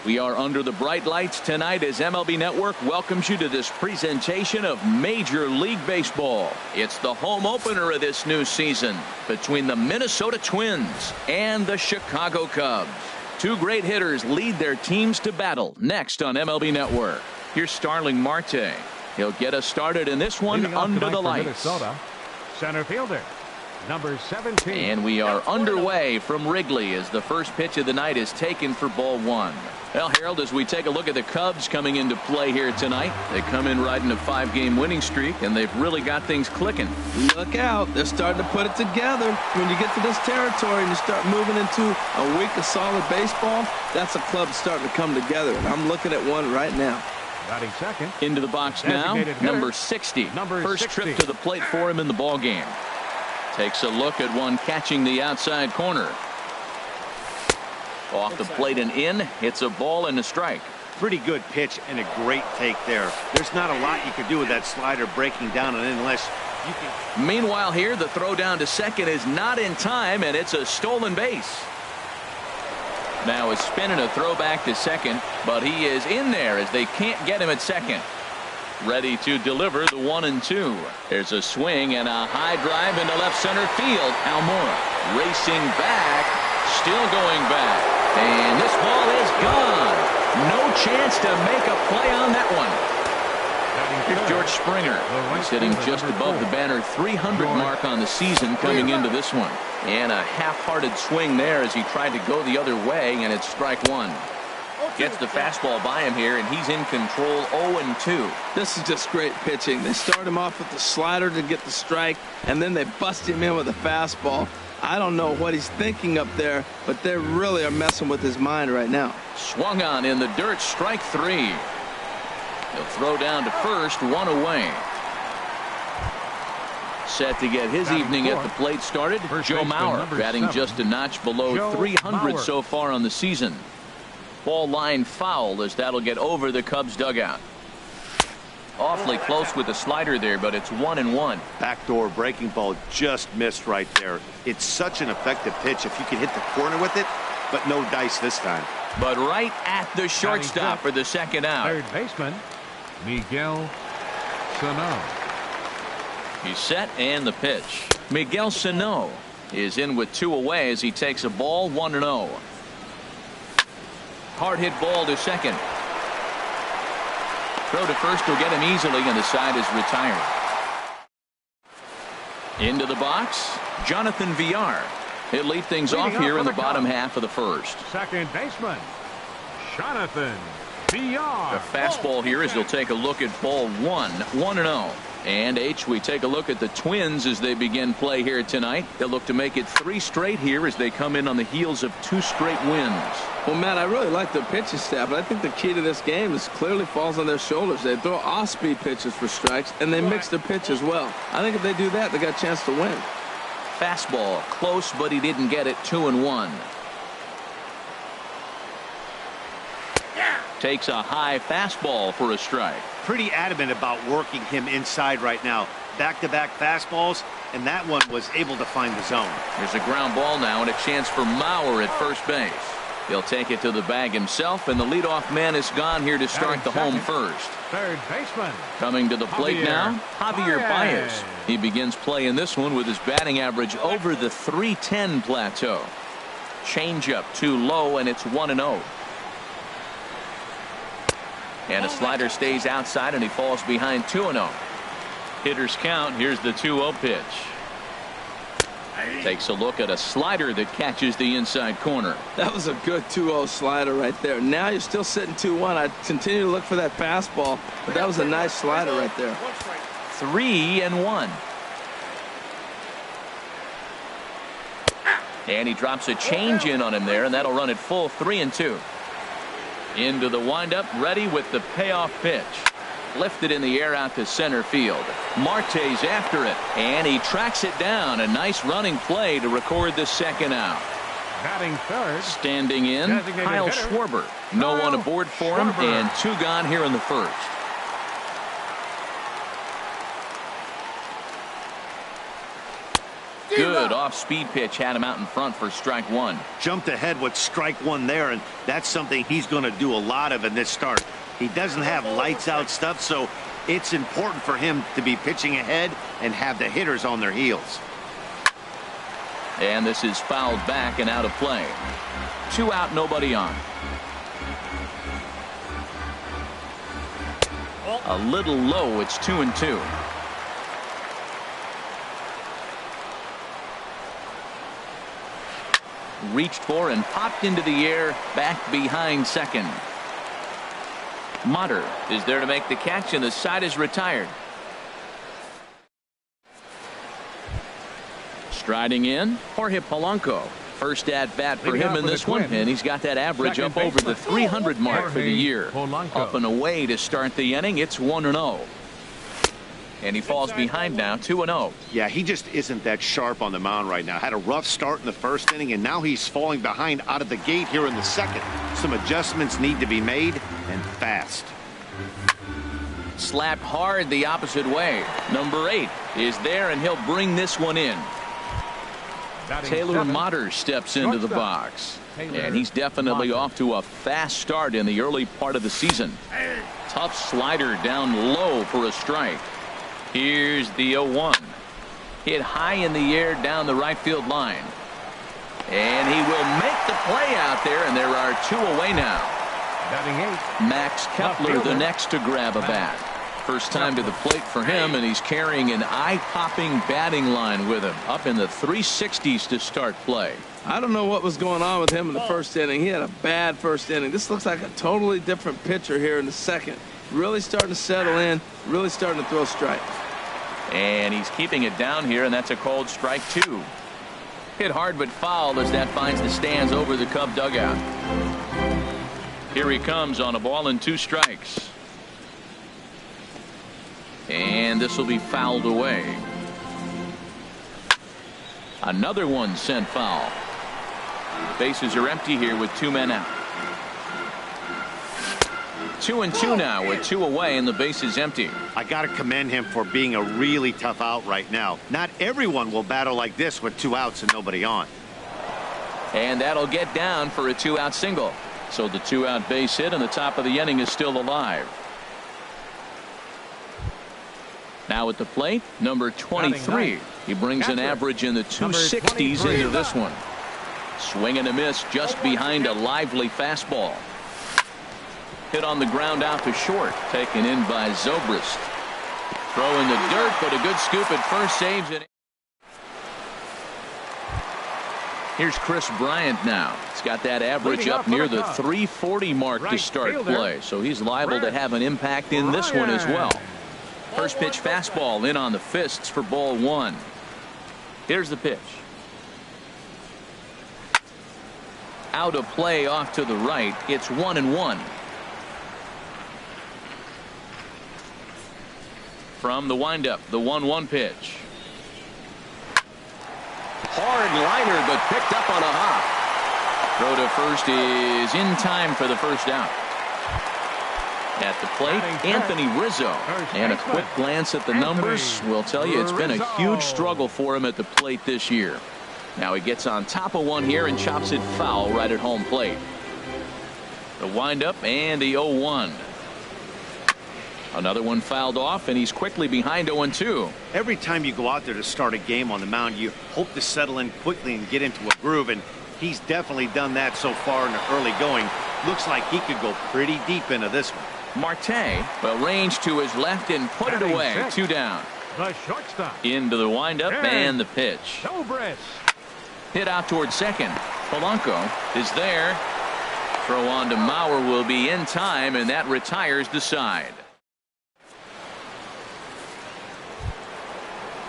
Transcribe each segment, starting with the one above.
We are under the bright lights tonight as MLB Network welcomes you to this presentation of Major League Baseball. It's the home opener of this new season between the Minnesota Twins and the Chicago Cubs. Two great hitters lead their teams to battle next on MLB Network. Here's Starling Marte. He'll get us started in this one under the lights. Minnesota, center fielder, number 17. And we are underway from Wrigley as the first pitch of the night is taken for ball one. Well, Harold, as we take a look at the Cubs coming into play here tonight, they come in riding a 5-game winning streak, and they've really got things clicking. Look out. They're starting to put it together. When you get to this territory and you start moving into a week of solid baseball, that's a club starting to come together. And I'm looking at one right now. Batting second. Into the box now, number 60. First trip to the plate for him in the ball game. Takes a look at one catching the outside corner. Off the plate and in. It's a ball and a strike. Pretty good pitch and a great take there. There's not a lot you can do with that slider breaking down and in unless you can. Meanwhile here, the throw down to second is not in time, and it's a stolen base. Now is spinning a throw back to second, but he is in there as they can't get him at second. Ready to deliver the 1-2. There's a swing and a high drive into left center field. Almora racing back, still going back. And this ball is gone. No chance to make a play on that one. Here's George Springer. He's hitting just above the banner 300 mark on the season coming into this one. And a half-hearted swing there as he tried to go the other way, and it's strike one. Gets the fastball by him here, and he's in control 0-2. This is just great pitching. They start him off with the slider to get the strike, and then they bust him in with a fastball. I don't know what he's thinking up there, but they really are messing with his mind right now. Swung on in the dirt, strike three. He'll throw down to first, one away. Set to get his evening at the plate started. Joe Mauer batting just a notch below 300 so far on the season. Ball line foul as that'll get over the Cubs dugout. Awfully close with the slider there, but it's 1-1. Backdoor breaking ball just missed right there. It's such an effective pitch if you can hit the corner with it, but no dice this time. But right at the shortstop for the second out. Third baseman, Miguel Sano. He's set and the pitch. Miguel Sano is in with two away as he takes a ball 1-0. Hard hit ball to second. Throw to first will get him easily, and the side is retired. Into the box, Jonathan Villar. He'll lead things off here in the bottom half of the first. Second baseman, Jonathan Villar. The fastball here as they'll take a look at ball one, 1-0. And H, we take a look at the Twins as they begin play here tonight. They'll look to make it 3 straight here as they come in on the heels of 2 straight wins. Well, Matt, I really like their pitching staff, but I think the key to this game is clearly falls on their shoulders. They throw off-speed pitches for strikes, and they mix their pitch as well. I think if they do that, they got a chance to win. Fastball close, but he didn't get it. 2-1. Takes a high fastball for a strike. Pretty adamant about working him inside right now. Back-to-back fastballs, and that one was able to find the zone. There's a ground ball now and a chance for Mauer at first base. He'll take it to the bag himself, and the leadoff man is gone here to start the home first. Third baseman. Coming to the plate now, Javier Baez. He begins play in this one with his batting average over the .310 plateau. Changeup too low, and it's 1-0. And a slider stays outside, and he falls behind 2-0. Hitters count. Here's the 2-0 pitch. Takes a look at a slider that catches the inside corner. That was a good 2-0 slider right there. Now you're still sitting 2-1. I continue to look for that fastball, but that was a nice slider right there. 3-1. And he drops a change in on him there, and that'll run it full 3-2. Into the windup, ready with the payoff pitch. Lifted in the air out to center field. Marte's after it, and he tracks it down. A nice running play to record the second out. Batting third. Standing in, Kyle Schwarber. No one aboard for him, and 2 gone here in the first. Good off-speed pitch had him out in front for strike 1. Jumped ahead with strike 1 there, and that's something he's going to do a lot of in this start. He doesn't have lights-out stuff, so it's important for him to be pitching ahead and have the hitters on their heels. And this is fouled back and out of play. 2 out, nobody on. A little low, it's 2-2. Reached for and popped into the air, back behind second. Motter is there to make the catch, and the side is retired. Striding in, Jorge Polanco. First at bat for him in this one, and he's got that average up over the 300 mark for the year. Up and away to start the inning. It's 1-0. And he falls behind now, 2-0. Yeah, he just isn't that sharp on the mound right now. Had a rough start in the first inning, and now he's falling behind out of the gate here in the second. Some adjustments need to be made, and fast. Slapped hard the opposite way. Number 8 is there, and he'll bring this one in. Taylor Motter steps into the box. And he's definitely off to a fast start in the early part of the season. Tough slider down low for a strike. Here's the 0-1. Hit high in the air down the right field line. And he will make the play out there, and there are 2 away now. Batting 8. Max Kepler the next to grab a bat. First time to the plate for him, and he's carrying an eye-popping batting line with him. Up in the 360s to start play. I don't know what was going on with him in the first inning. He had a bad first inning. This looks like a totally different pitcher here in the second. Really starting to settle in, really starting to throw strikes. And he's keeping it down here, and that's a called strike 2. Hit hard but foul as that finds the stands over the Cub dugout. Here he comes on a ball and 2 strikes. And this will be fouled away. Another one sent foul. Bases are empty here with 2 men out. 2-2 now with 2 away, and the base is empty. I got to commend him for being a really tough out right now. Not everyone will battle like this with 2 outs and nobody on. And that'll get down for a 2-out single. So the 2-out base hit, and the top of the inning is still alive. Now at the plate, number 23. He brings an average in the 260s into this one. Swing and a miss just behind a lively fastball. Hit on the ground out to short. Taken in by Zobrist. Throw in the dirt, but a good scoop at first saves it. Here's Chris Bryant now. He's got that average up near the 340 mark to start play. So he's liable to have an impact in this one as well. First pitch fastball in on the fists for ball 1. Here's the pitch. Out of play off to the right. It's 1-1. From the windup, the 1-1 pitch. Hard liner, but picked up on a hop. Throw to first is in time for the first out. At the plate, Anthony Rizzo. And a quick glance at the numbers will tell you it's been a huge struggle for him at the plate this year. Now he gets on top of one here and chops it foul right at home plate. The windup and the 0-1. Another one fouled off, and he's quickly behind 0-2. Every time you go out there to start a game on the mound, you hope to settle in quickly and get into a groove, and he's definitely done that so far in the early going. Looks like he could go pretty deep into this one. Marte will range to his left and put it away. 2 down. The shortstop. Into the windup and the pitch. Hit out towards second. Polanco is there. Throw on to Mauer will be in time, and that retires the side.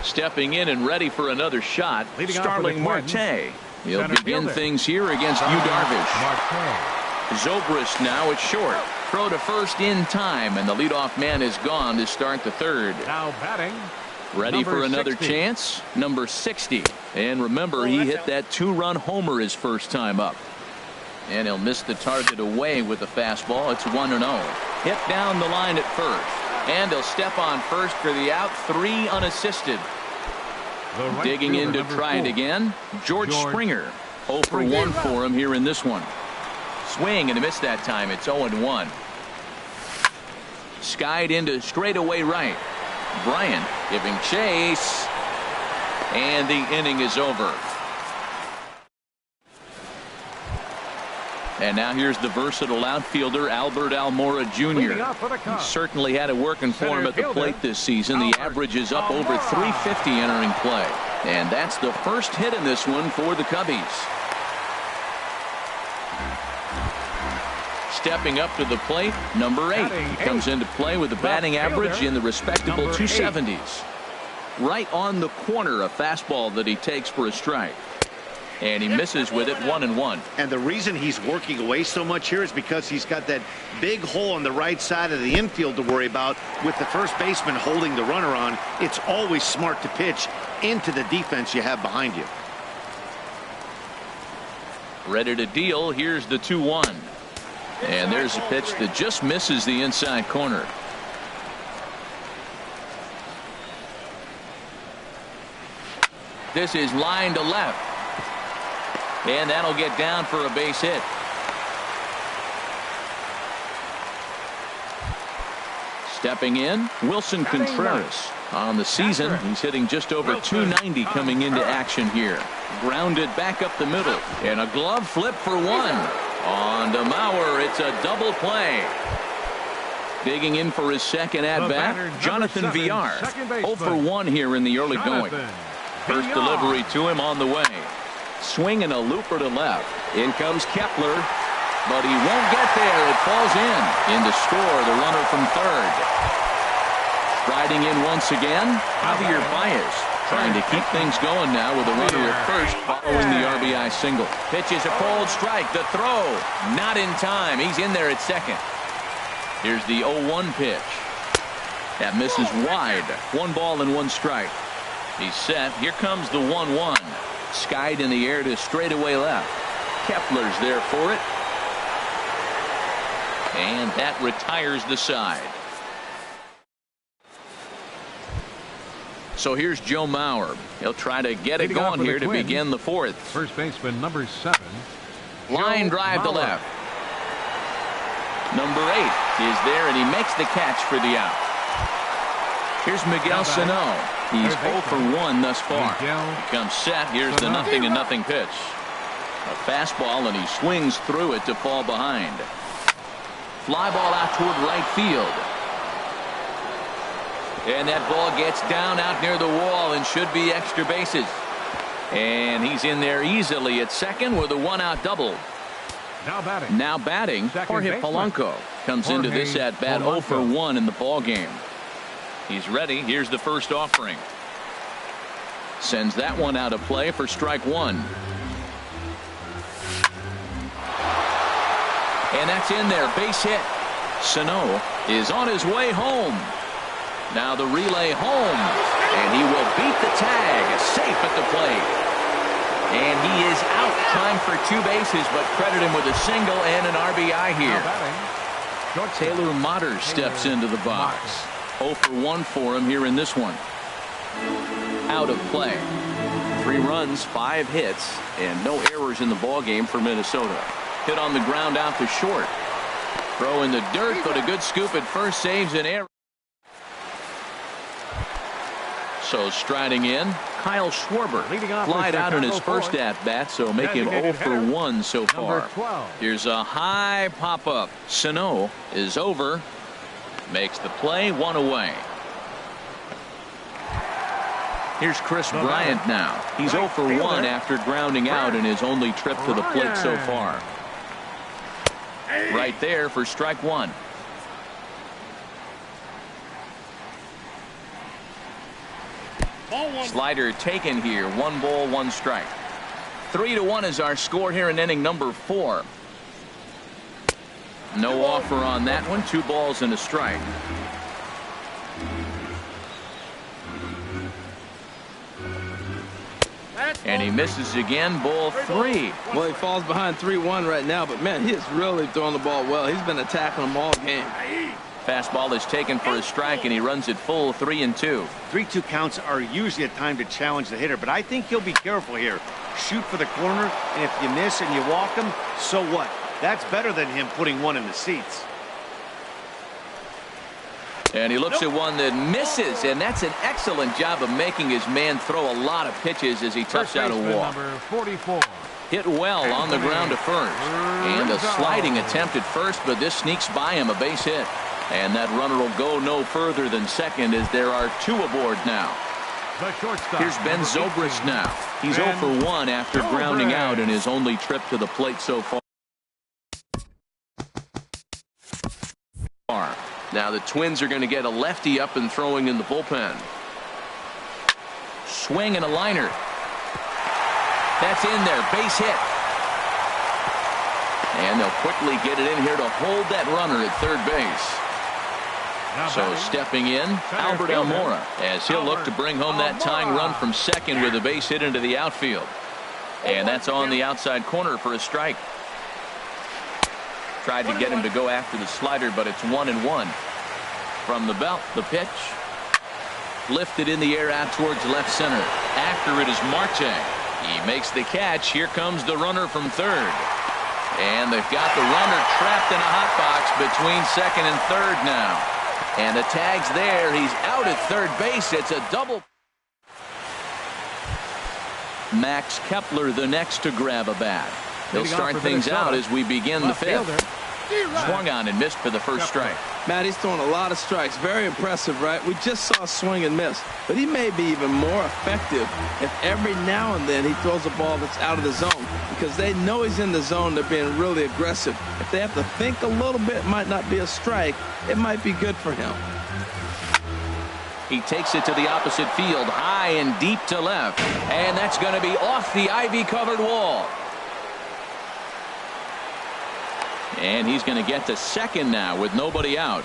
Stepping in and ready for another shot, Starling Marte. He'll begin things here against Yu Darvish. Zobrist now at short. Throw to first in time, and the leadoff man is gone to start the third. Now batting. Ready for another chance. Number 60. And remember, he hit that 2-run homer his first time up. And he'll miss the target away with the fastball. It's 1-0. Hit down the line at first. And he'll step on first for the out. 3 unassisted. Digging in to try it again. George Springer. 0 for 1 for him here in this one. Swing and a miss that time. It's 0-1. Skied into straightaway right. Bryant giving chase. And the inning is over. And now here's the versatile outfielder Albert Almora Jr. He certainly had it working for him at the plate this season. The average is up over 350 entering play. And that's the first hit in this one for the Cubbies. Stepping up to the plate, number 8. He comes into play with a batting average in the respectable 270s. Right on the corner, a fastball that he takes for a strike. And he misses with it 1-1. And the reason he's working away so much here is because he's got that big hole on the right side of the infield to worry about. With the first baseman holding the runner on, it's always smart to pitch into the defense you have behind you. Ready to deal. Here's the 2-1. And there's a pitch that just misses the inside corner. This is line to left. And that'll get down for a base hit. Stepping in, Wilson Contreras. On the season, he's hitting just over 290 coming into action here. Grounded back up the middle. And a glove flip for 1. On to Mauer. It's a double play. Digging in for his second at-bat, Jonathan Villar. 0 for 1 here in the early going. First delivery to him on the way. Swing and a looper to left. In comes Kepler, but he won't get there. It falls in to score the runner from third. Striding in once again, Javier Baez, trying to keep things going now with a runner at first following the RBI single. Pitches a cold strike. The throw not in time. He's in there at second. Here's the 0-1 pitch. That misses wide. 1 ball and 1 strike. He's set. Here comes the 1-1. Skied in the air to straightaway left. Kepler's there for it. And that retires the side. So here's Joe Mauer. He'll try to get it going here to begin the 4th. First baseman number 7. Line drive to left. Number 8 is there, and he makes the catch for the out. Here's Miguel Sano. He's 0 for 1 thus far. He comes set. Here's the 0-0 pitch. A fastball, and he swings through it to fall behind. Fly ball out toward right field. And that ball gets down out near the wall and should be extra bases. And he's in there easily at second with a 1-out double. Now batting, Jorge Polanco comes into this at bat 0 for 1 in the ball game. He's ready. Here's the first offering. Sends that one out of play for strike 1. And that's in there. Base hit. Sano is on his way home. Now the relay home. And he will beat the tag. Safe at the plate. And he is out. Time for 2 bases, but credit him with a single and an RBI here. Taylor Motter steps into the box. 0 for 1 for him here in this one. Out of play. 3 runs, 5 hits, and no errors in the ballgame for Minnesota. Hit on the ground out to short. Throw in the dirt, but a good scoop at first, saves an error. So striding in, Kyle Schwarber. Flied out in his first at-bat, so make him 0 for 1 so far. Here's a high pop-up. Sano is over. Makes the play, 1 away. Here's Chris Bryant now. He's 0 for 1 after grounding out in his only trip to the plate so far. Right there for strike 1. Slider taken here. 1 ball, 1 strike. 3-1 is our score here in inning number 4. No offer on that one. 2 balls and a strike. And he misses again. Ball 3. Well, he falls behind 3-1 right now, but man, he is really throwing the ball well. He's been attacking them all game. Fastball is taken for a strike, and he runs it full. 3-2. 3-2 counts are usually a time to challenge the hitter, but I think he'll be careful here. Shoot for the corner, and if you miss and you walk him, so what? That's better than him putting one in the seats. And he looks at one that misses, and that's an excellent job of making his man throw a lot of pitches as he touched out a walk. Number 44. Hit well on the ground to first. And a sliding attempt at first, but this sneaks by him, a base hit. And that runner will go no further than second as there are 2 aboard now. Here's Ben Zobrist now. He's 0 for 1 after grounding out in his only trip to the plate so far. Now the Twins are going to get a lefty up and throwing in the bullpen. Swing and a liner. That's in there. Base hit. And they'll quickly get it in here to hold that runner at third base. So stepping in, Albert Almora, as he'll look to bring home that tying run from second with a base hit into the outfield. And that's on the outside corner for a strike. Tried to get him to go after the slider, but it's 1-1. From the belt, the pitch. Lifted in the air out towards left center. After it is Marte. He makes the catch. Here comes the runner from third. And they've got the runner trapped in a hot box between second and third now. And the tag's there. He's out at third base. It's a double. Max Kepler the next to grab a bat. He'll start things out as we begin the 5th. Swung on and missed for the first strike. Matt, he's throwing a lot of strikes. Very impressive, right? We just saw a swing and miss. But he may be even more effective if every now and then he throws a ball that's out of the zone. Because they know he's in the zone. They're being really aggressive. If they have to think a little bit, it might not be a strike. It might be good for him. He takes it to the opposite field, high and deep to left. And that's going to be off the ivy-covered wall. And he's going to get to second now with nobody out.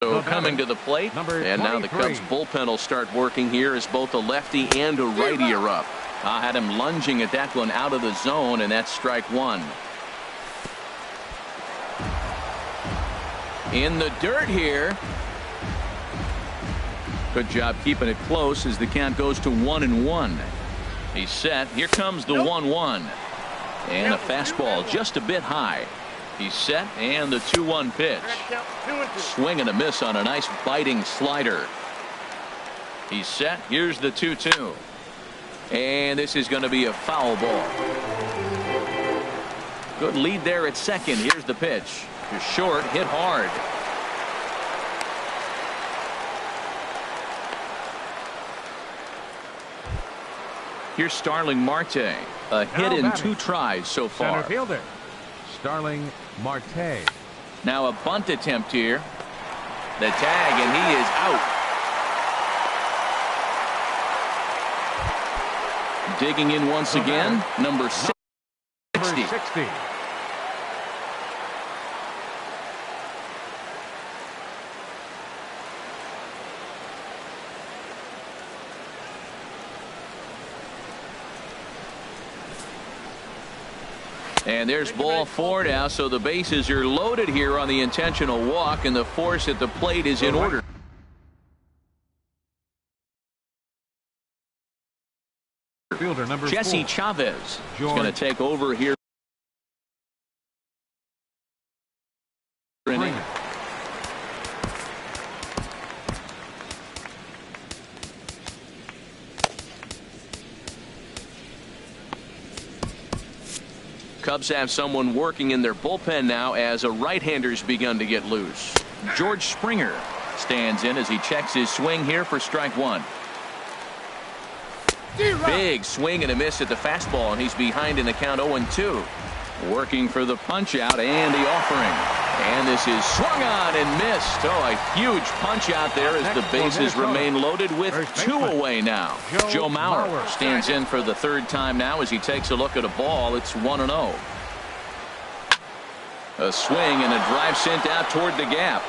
So coming to the plate, and now the Cubs bullpen will start working here as both a lefty and a righty are up. I had him lunging at that one out of the zone, and that's strike 1. In the dirt here. Good job keeping it close as the count goes to 1-1. He's set. Here comes the 1-1. And a fastball just a bit high. He's set, and the 2-1 pitch. Swing and a miss on a nice biting slider. He's set. Here's the 2-2. And this is going to be a foul ball. Good lead there at second. Here's the pitch. To short, hit hard. Here's Starling Marte. A hit in 2 tries so far. Center fielder, Starling Marte. Now a bunt attempt here. The tag, and he is out. Digging in once again, number 60. And there's ball 4 now, so the bases are loaded here on the intentional walk, and the force at the plate is in order. Fielder number Jesse 4. Chavez is going to take over here. Cubs have someone working in their bullpen now as a right-hander's begun to get loose. George Springer stands in as he checks his swing here for strike 1. Big swing and a miss at the fastball, and he's behind in the count 0-2. Working for the punch out and the offering. And this is swung on and missed. Oh, a huge punch out there as the bases remain loaded with 2 away now. Joe Mauer stands in for the 3rd time now as he takes a look at a ball. It's 1-0. A swing and a drive sent out toward the gap.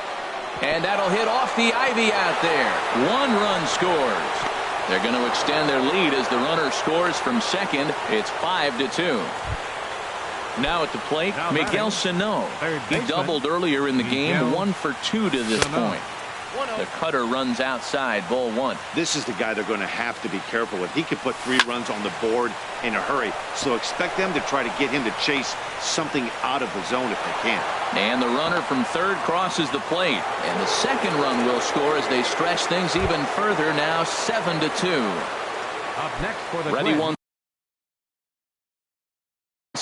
And that'll hit off the ivy out there. 1 run scores. They're going to extend their lead as the runner scores from second. It's 5-2. Now at the plate, Miguel Sano. He doubled earlier in the game, 1 for 2 to this point. The cutter runs outside, ball 1. This is the guy they're going to have to be careful with. He could put 3 runs on the board in a hurry, so expect them to try to get him to chase something out of the zone if they can. And the runner from third crosses the plate, and the second run will score as they stretch things even further. Now 7-2. Up next for the Ready once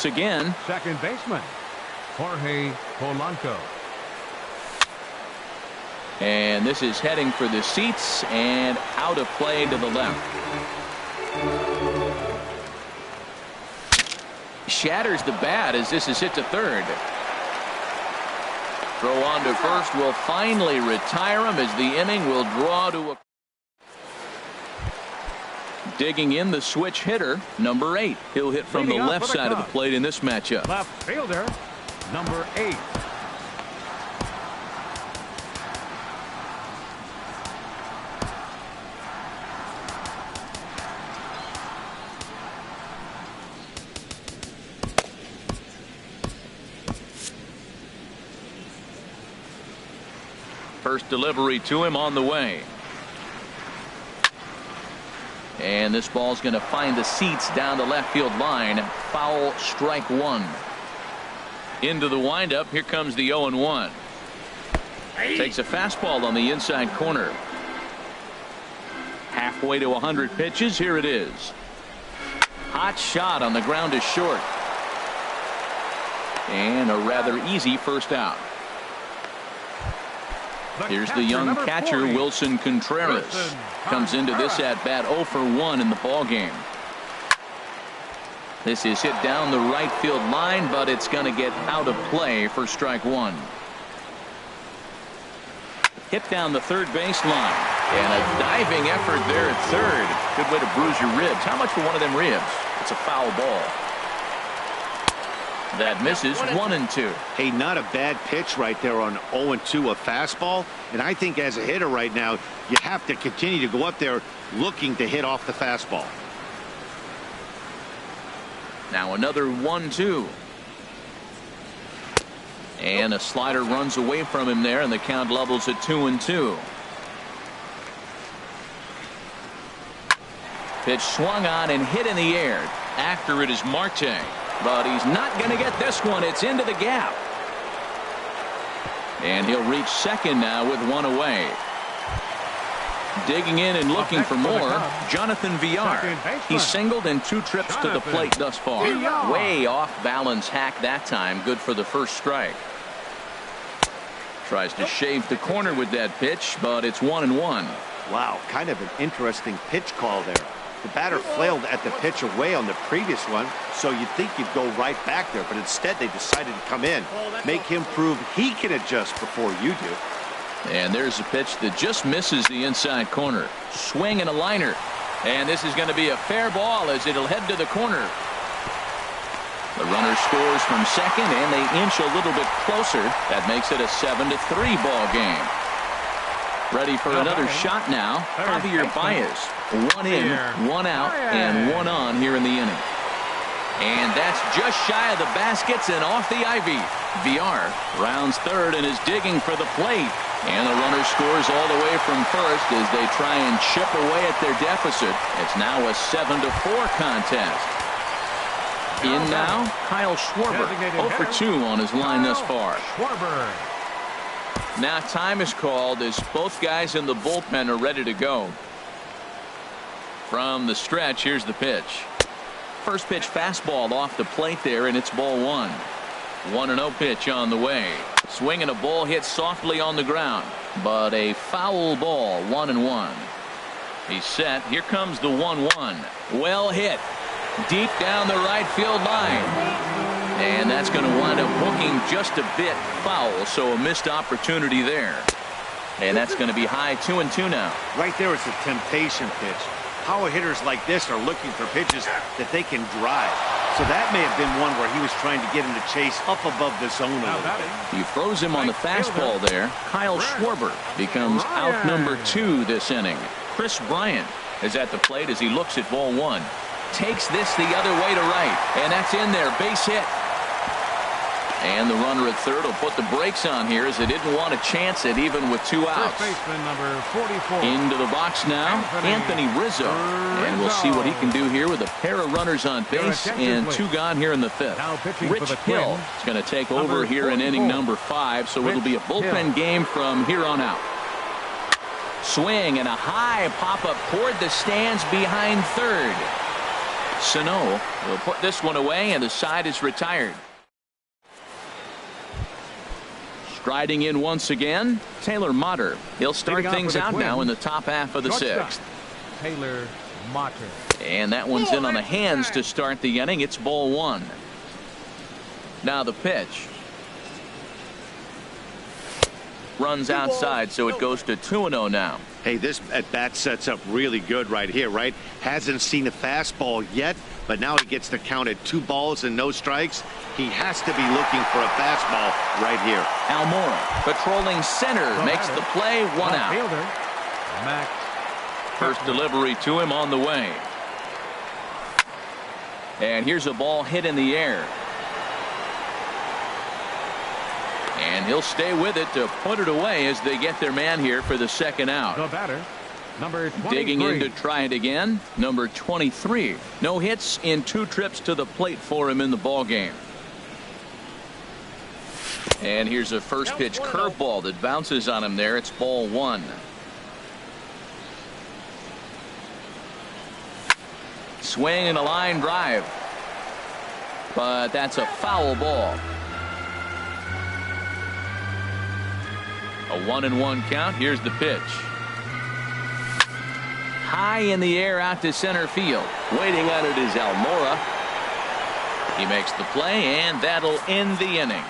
again. Second baseman, Jorge Polanco. And this is heading for the seats and out of play to the left. Shatters the bat as this is hit to third. Throw on to first will finally retire him as the inning will draw to a. Digging in the switch hitter, number 8. He'll hit from the left side of the plate in this matchup. Left fielder, number 8. First delivery to him on the way. And this ball's going to find the seats down the left field line. Foul, strike 1. Into the windup. Here comes the 0-1. Takes a fastball on the inside corner. Halfway to 100 pitches. Here it is. Hot shot on the ground is short. And a rather easy first out. Here's the young catcher, Wilson Contreras. Comes into this at bat 0 for 1 in the ball game. This is hit down the right field line, but it's going to get out of play for strike 1. Hit down the third base line. And a diving effort there at third. Good way to bruise your ribs. How much for one of them ribs? It's a foul ball. That misses. 1-2. Hey, not a bad pitch right there on 0-2, a fastball. And I think as a hitter right now, you have to continue to go up there looking to hit off the fastball. Now another 1-2. And a slider runs away from him there, and the count levels at 2-2. Pitch swung on and hit in the air. After it is Marte. But he's not going to get this one. It's into the gap. And he'll reach second now with 1 away. Digging in and looking for more, Jonathan Villar. He's singled in 2 trips to the plate thus far. Way off balance hack that time. Good for the first strike. Tries to shave the corner with that pitch, but it's 1-1. Wow, kind of an interesting pitch call there. The batter flailed at the pitch away on the previous one, so you'd think you'd go right back there, but instead they decided to come in, make him prove he can adjust before you do. And there's a pitch that just misses the inside corner. Swing and a liner. And this is going to be a fair ball as it'll head to the corner. The runner scores from second, and they inch a little bit closer. That makes it a 7-3 ball game. Ready for another shot now. Javier Baez. 1 in, 1 out, and 1 on here in the inning. And that's just shy of the baskets and off the ivy. VR rounds third and is digging for the plate. And the runner scores all the way from first as they try and chip away at their deficit. It's now a 7-4 contest. In now, Kyle Schwarber, 0 for 2 on his line thus far. Now time is called as both guys in the bullpen are ready to go. From the stretch, here's the pitch. First pitch fastball off the plate there, and it's ball 1. 1-0 pitch on the way. Swinging a ball hit softly on the ground, but a foul ball. 1-1. He's set. Here comes the 1-1. Well hit. Deep down the right field line. And that's going to wind up hooking just a bit foul, so a missed opportunity there. And that's going to be high 2-2 now. Right there is a temptation pitch. Power hitters like this are looking for pitches that they can drive. So that may have been one where he was trying to get him to chase up above the zone a little bit. He throws him on the fastball there. Kyle Schwarber becomes out number 2 this inning. Chris Bryant is at the plate as he looks at ball 1. Takes this the other way to right, and that's in there. Base hit. And the runner at third will put the brakes on here as they didn't want to chance it even with 2 outs. First baseman number 44. Into the box now, Anthony Rizzo. And we'll see what he can do here with a pair of runners on base and 2 gone here in the 5th. Rich Hill is going to take over here in inning number 5, so it'll be a bullpen game from here on out. Swing and a high pop-up toward the stands behind third. Sano will put this one away, and the side is retired. Striding in once again, Taylor Motter. He'll start things out now in the top half of the 6th. Taylor Motter. And that one's in on the hands to start the inning. It's ball 1. Now the pitch. Runs outside, so it goes to 2-0 now. Hey, this at-bat sets up really good right here, right? Hasn't seen a fastball yet, but now he gets to count at 2 balls and no strikes. He has to be looking for a fastball right here. Almora patrolling center makes the play. 1 out. Max. First delivery to him on the way. And here's a ball hit in the air. And he'll stay with it to put it away as they get their man here for the 2nd out. The batter, number 23. Digging in to try it again, number 23. No hits in 2 trips to the plate for him in the ball game. And here's a first pitch curveball that bounces on him there. It's ball 1. Swing and a line drive. But that's a foul ball. A 1-1 count. Here's the pitch. High in the air out to center field. Waiting on it is Almora. He makes the play, and that'll end the inning.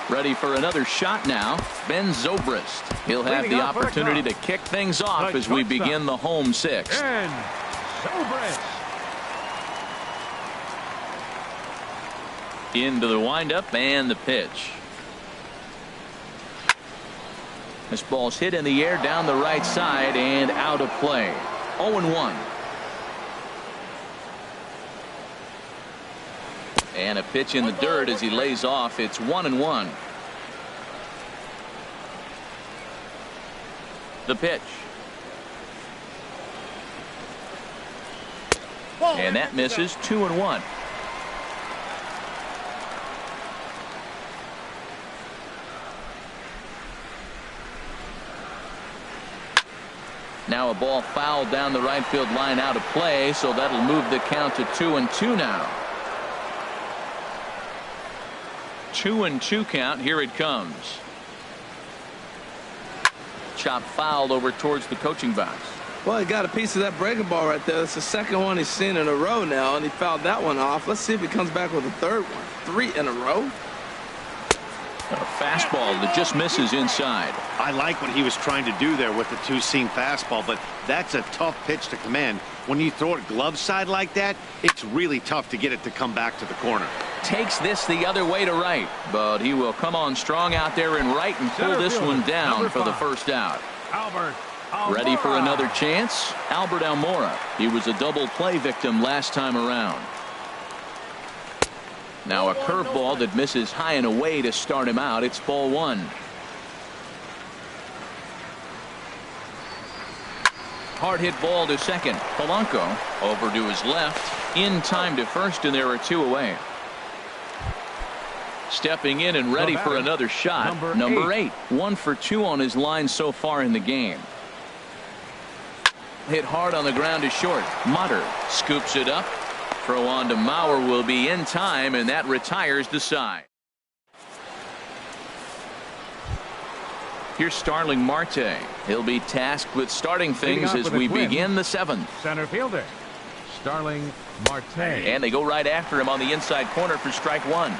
Ready for another shot now. Ben Zobrist. He'll have the opportunity to kick things off as we begin the home 6th. Ben Zobrist. Into the windup and the pitch. This ball's hit in the air down the right side and out of play. 0-1. And a pitch in the dirt as he lays off. It's 1-1. The pitch. And that misses. 2-1. Now a ball fouled down the right field line out of play, so that'll move the count to 2-2 now. 2-2 count. Here it comes. Chop fouled over towards the coaching box. Well, he got a piece of that breaking ball right there. It's the 2nd one he's seen in a row now, and he fouled that one off. Let's see if he comes back with a 3rd one. 3 in a row. A fastball that just misses inside. I like what he was trying to do there with the 2-seam fastball, but that's a tough pitch to command. When you throw it glove side like that, it's really tough to get it to come back to the corner. Takes this the other way to right, but he will come on strong out there in right and pull this one down for the 1st out. Albert Ready for another chance? Albert Almora. He was a double play victim last time around. Now a curveball that misses high and away to start him out. It's ball one. Hard hit ball to second. Polanco over to his left. In time to first, and there are two away. Stepping in and ready for another shot. Number 8. 1 for 2 on his line so far in the game. Hit hard on the ground to short. Mutter scoops it up. Throw on to Mauer will be in time, and that retires the side. Here's Starling Marte. He'll be tasked with starting things as we begin the 7th. Center fielder, Starling Marte. And they go right after him on the inside corner for strike one.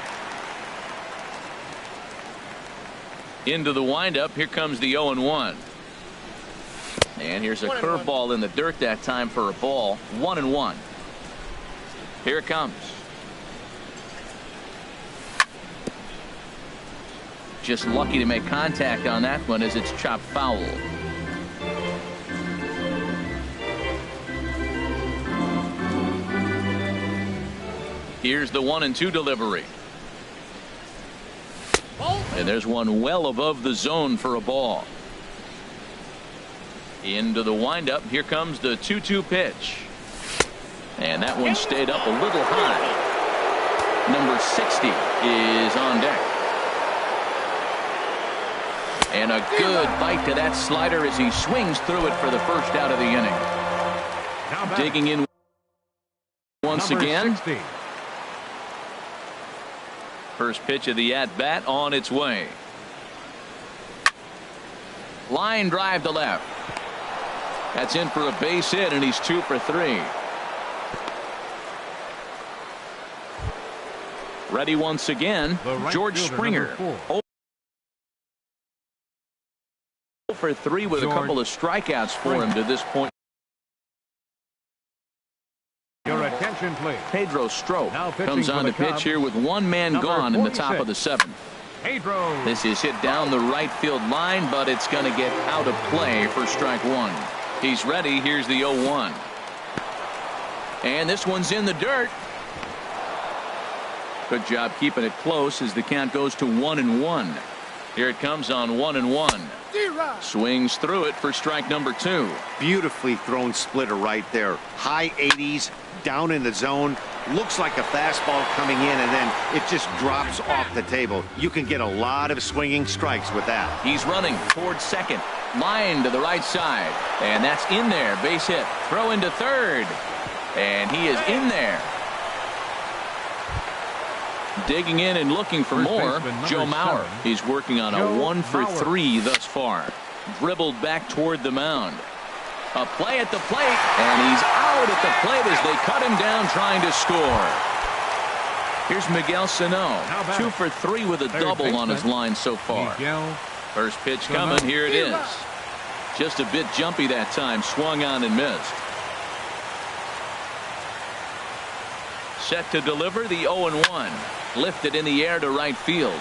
Into the windup. Here comes the 0-1. And here's a curveball in the dirt that time for a ball. 1-1. Here it comes. Just lucky to make contact on that one as it's chopped foul. Here's the 1-2 delivery. And there's one well above the zone for a ball. Into the windup. Here comes the 2-2 pitch. And that one stayed up a little high. Number 60 is on deck. And a good bite to that slider as he swings through it for the first out of the inning. Digging in once again. 60. First pitch of the at-bat on its way. Line drive to left. That's in for a base hit, and he's 2 for 3. Ready once again. Right George fielder, Springer. 0 for 3 with a couple of strikeouts for him to this point. Your attention, please. Pedro Strop Now pitching comes for on the to pitch Cubs, here with one man number gone in the top 46. of the 7th. Pedro. This is hit down the right field line, but it's going to get out of play for strike one. He's ready. Here's the 0-1. And this one's in the dirt. Good job keeping it close as the count goes to 1-1. Here it comes on 1-1. Swings through it for strike number 2. Beautifully thrown splitter right there. High 80s, down in the zone. Looks like a fastball coming in, and then it just drops off the table. You can get a lot of swinging strikes with that. He's running towards second. Line to the right side. And that's in there. Base hit. Throw into third. And he is in there. Digging in and looking for more. Joe Mauer. He's working on a 1 for 3 thus far. Dribbled back toward the mound. A play at the plate, and he's out at the plate as they cut him down trying to score. Here's Miguel Sano. 2 for 3 with a double on his line so far. First pitch coming. Here it is. Just a bit jumpy that time. Swung on and missed. Set to deliver the 0-1. Lifted in the air to right field.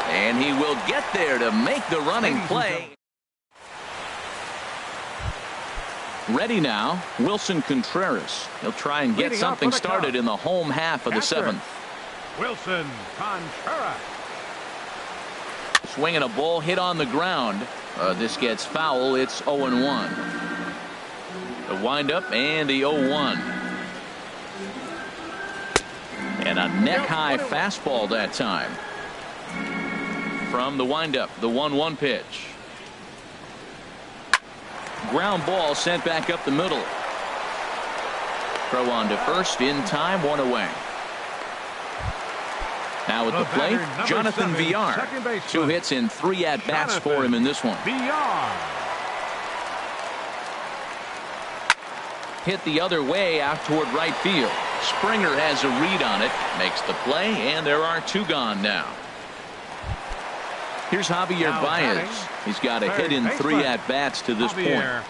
And he will get there to make the running play. Ready now, Wilson Contreras. He'll try and get something started in the home half of the 7th. Wilson Contreras. Swinging a ball hit on the ground. This gets foul. It's 0-1. The windup and the 0-1. And a neck-high fastball that time. From the windup, the 1-1 pitch. Ground ball sent back up the middle. Throw on to first in time, 1 away. Now at the plate, Jonathan Villar. 2 hits and 3 at-bats for him in this one. Villar. Hit the other way out toward right field. Springer has a read on it, makes the play, and there are 2 gone now. Here's Javier Baez. He's got a hit in 3 at-bats to this point.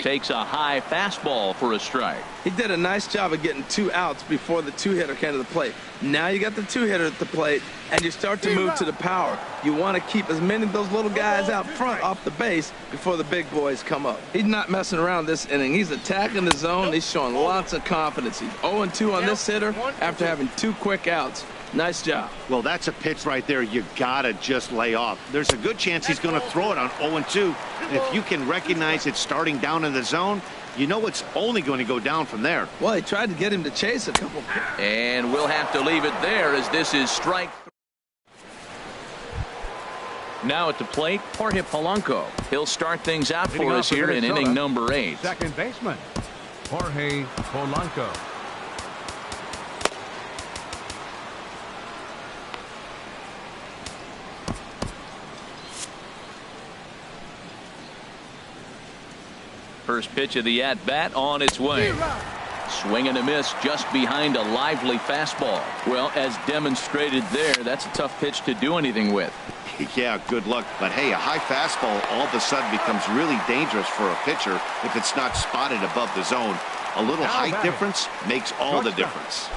Takes a high fastball for a strike. He did a nice job of getting 2 outs before the 2-hitter came to the plate. Now you got the 2-hitter at the plate, and you start to move to the power. You want to keep as many of those little guys out front off the base before the big boys come up. He's not messing around this inning. He's attacking the zone. He's showing lots of confidence. He's 0-2 on this hitter after having 2 quick outs. Nice job. Well, that's a pitch right there you gotta just lay off. There's a good chance he's going to throw it on 0-2. And if you can recognize it starting down in the zone, you know it's only going to go down from there. Well, he tried to get him to chase a couple. And we'll have to leave it there as this is strike. Now at the plate, Jorge Polanco. He'll start things out for us here in inning number 8. Second baseman, Jorge Polanco. First pitch of the at-bat on its way. Swing and a miss just behind a lively fastball. Well, as demonstrated there, that's a tough pitch to do anything with. Yeah, good luck. But hey, a high fastball all of a sudden becomes really dangerous for a pitcher if it's not spotted above the zone. A little height difference makes all the difference.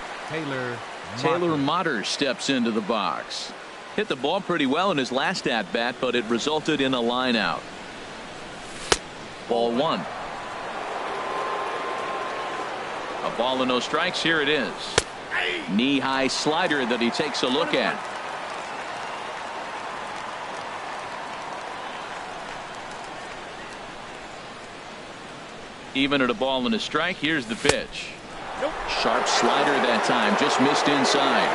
Taylor Motter steps into the box. Hit the ball pretty well in his last at-bat, but it resulted in a line out. Ball 1. A ball and no strikes. Here it is. Knee-high slider that he takes a look at. Even at a ball and a strike, here's the pitch. Sharp slider that time, just missed inside.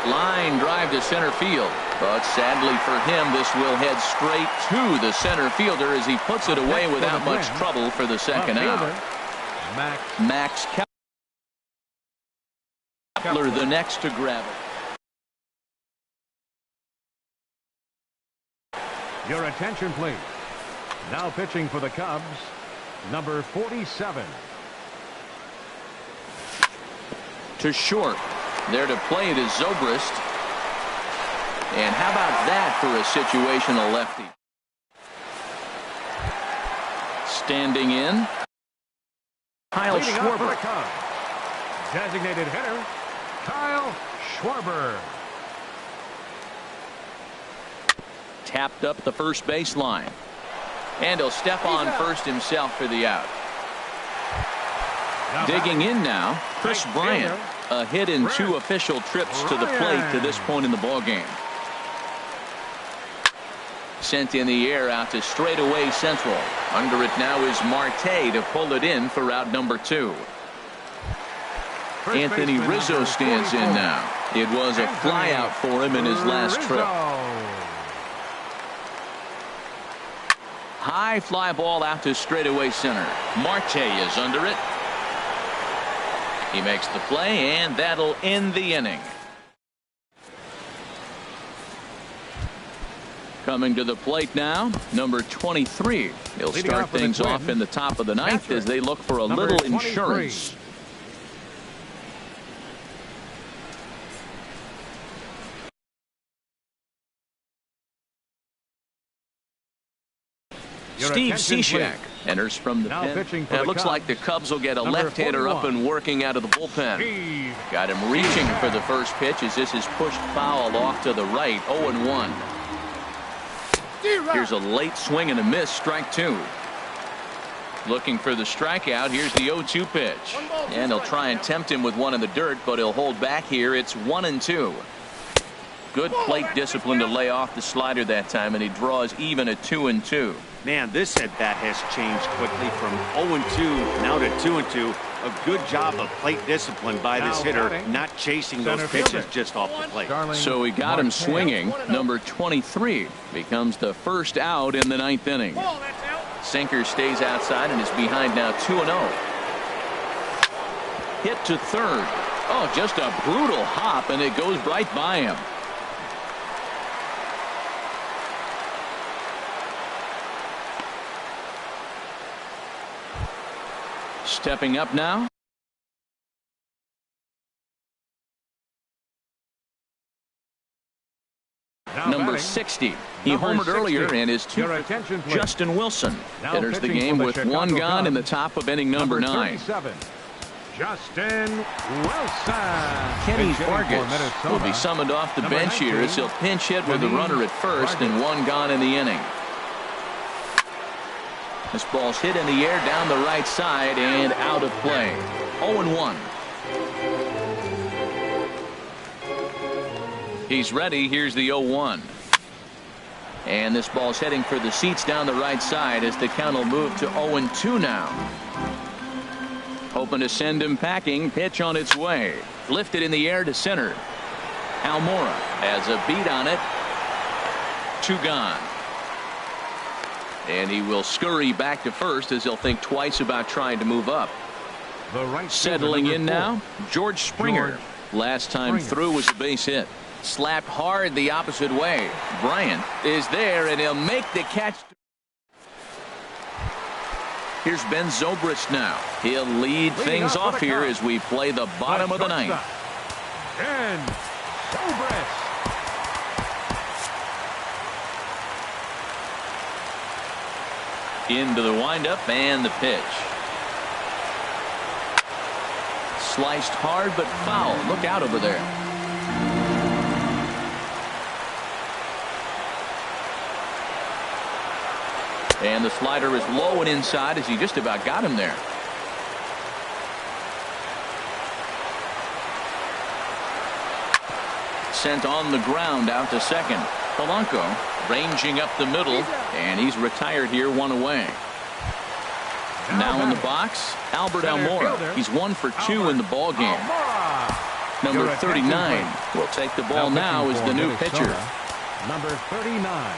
Line drive to center field. But sadly for him, this will head straight to the center fielder as he puts it away without much trouble for the second out. Max Kepler the next to grab it. Your attention, please. Now pitching for the Cubs, number 47. To short. There to play it is Zobrist. And how about that for a situational lefty? Standing in, Kyle Schwarber. Designated hitter, Kyle Schwarber. Tapped up the first baseline. And he'll step on first himself for the out. Digging in now, Chris Bryant. A hit in 2 official trips to the plate to this point in the ballgame. Sent in the air out to straightaway central. Under it now is Marte to pull it in for out number 2. Anthony Rizzo stands in now. It was a flyout for him in his last trip. High fly ball out to straightaway center. Marte is under it. He makes the play, and that'll end the inning. Coming to the plate now, number 23. He'll start things off in the top of the 9th as they look for a little insurance. Steve Cishek enters from the pen. It looks like the Cubs will get a left-hander up and working out of the bullpen. Got him reaching for the first pitch as this is pushed foul off to the right. 0-1. Here's a late swing and a miss. Strike 2. Looking for the strikeout. Here's the 0-2 pitch. And he'll try and tempt him with one in the dirt, but he'll hold back here. It's 1-2. Good plate discipline to lay off the slider that time, and he draws even at 2-2. Man, this at bat has changed quickly from 0-2 now to 2-2. A good job of plate discipline by this hitter, not chasing those pitches just off the plate. So he got him swinging. Number 23 becomes the first out in the 9th inning. Sinker stays outside and is behind now 2-0. Hit to third. Oh, just a brutal hop, and it goes right by him. Stepping up now. Number 60. He homered earlier and is two. Justin Wilson enters the game with one gone in the top of inning number 9. Justin Wilson. Kenny Vargas will be summoned off the bench here as he'll pinch hit with the runner at first and one gone in the inning. This ball's hit in the air down the right side and out of play. 0-1. He's ready. Here's the 0-1. And this ball's heading for the seats down the right side as the count will move to 0-2 now. Hoping to send him packing. Pitch on its way. Lifted in the air to center. Almora has a beat on it. 2 gone. And he will scurry back to first as he'll think twice about trying to move up. Settling in now, George Springer. Last time through was a base hit. Slapped hard the opposite way. Bryant is there and he'll make the catch. Here's Ben Zobrist now. He'll lead things off here as we play the bottom of the 9th. Ben Zobrist. Into the windup and the pitch. Sliced hard but foul. Look out over there. And the slider is low and inside as he just about got him there. Sent on the ground out to second. Polanco ranging up the middle, and he's retired here, 1 away. Now in the box, Albert Almora. He's 1 for 2 in the ball game. Number 39 will take the ball now as the new pitcher. Number 39.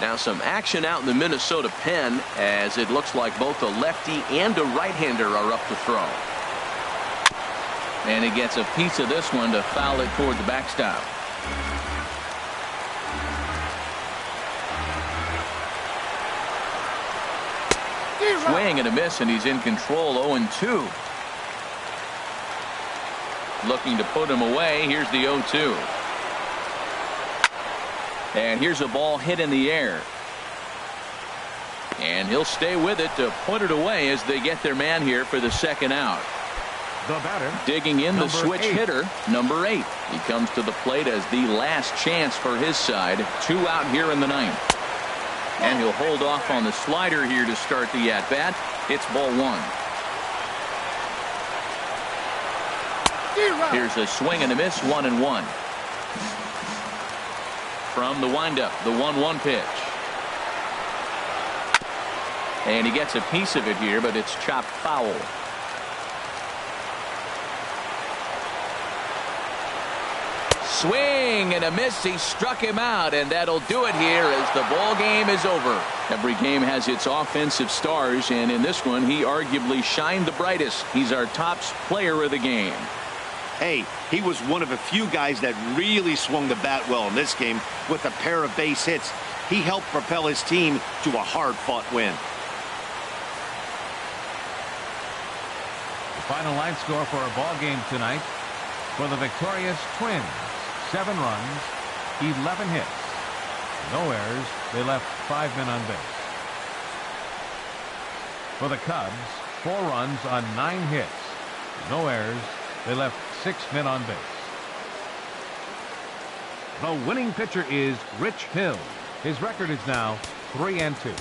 Now some action out in the Minnesota pen as it looks like both a lefty and a right-hander are up to throw. And he gets a piece of this one to foul it toward the backstop. Swing and a miss, and he's in control. 0-2. Looking to put him away. Here's the 0-2. And here's a ball hit in the air. And he'll stay with it to put it away as they get their man here for the second out. The batter, digging in the switch hitter, number 8. He comes to the plate as the last chance for his side. 2 out here in the 9th. And he'll hold off on the slider here to start the at-bat. It's ball 1. Here's a swing and a miss, 1-1. From the windup, the 1-1 pitch. And he gets a piece of it here, but it's chopped foul. Swing and a miss. He struck him out, and that'll do it here as the ball game is over. Every game has its offensive stars, and in this one he arguably shined the brightest. He's our top player of the game. Hey, he was one of a few guys that really swung the bat well in this game with a pair of base hits. He helped propel his team to a hard-fought win. The final line score for our ball game tonight for the victorious Twins. 7 runs, 11 hits. No errors. They left 5 men on base. For the Cubs, 4 runs on 9 hits. No errors. They left 6 men on base. The winning pitcher is Rich Hill. His record is now 3-2.